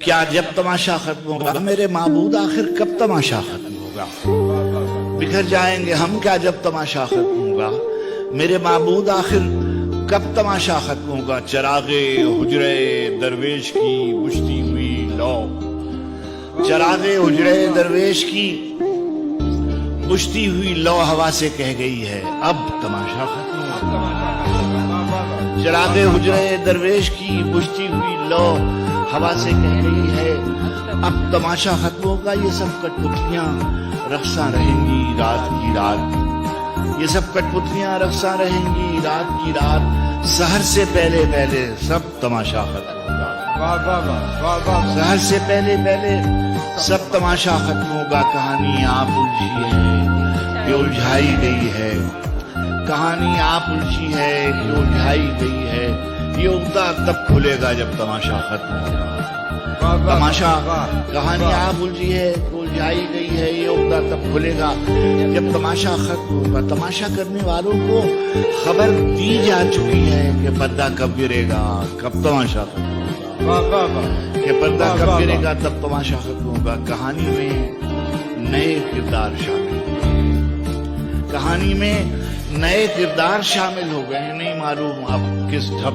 کیا جب تماشا ختم ہوگا؟ میرے معبود آخر کب تماشا ختم ہوگا؟ بکھر جائیں گے ہم کیا جب تماشا ختم ہوگا؟ میرے معبود آخر کب تماشا ختم ہوگا؟ چراغ حجرے درویش کی بجھتی ہوئی لو، چراغ حجرے درویش کی بجھتی ہوئی لو ہوا سے کہہ گئی ہے اب تماشا ختم ہوگا۔ چراغ حجرے درویش کی بجھتی ہوئی لو ہوا سے کہہ گئی ہے اب تماشا ختم ہوگا۔ یہ سب کٹ پتلیاں رقصاں رہیں گی رات کی رات، یہ سب کٹ پتلیاں رقصاں رہیں گی رات کی رات، سحر سے پہلے پہلے سب تماشا ختم ہوگا۔ سحر سے پہلے پہلے سب تماشا ختم ہوگا۔ کہانی آپ الجھی ہے یہ الجھائی گئی ہے، کہانی آپ الجھی ہے یہ الجھائی گئی ہے، یہ اگتا تب کھلے گا جب تماشا ختم ہوگا۔ تماشا کہانی آپ الجھی ہے الجھائی گئی ہے، یہ اگتا تب کھلے گا جب تماشا ختم ہوگا۔ تماشا کرنے والوں کو خبر دی جا چکی ہے کہ پردہ کب گرے گا، کب تماشا ختم ہوگا، کہ پردہ کب گرے گا تب تماشا ختم ہوگا۔ کہانی میں نئے کردار شامل ہوئے، کہانی میں نئے کردار شامل ہو گئے، نہیں معلوم اب کس ڈھب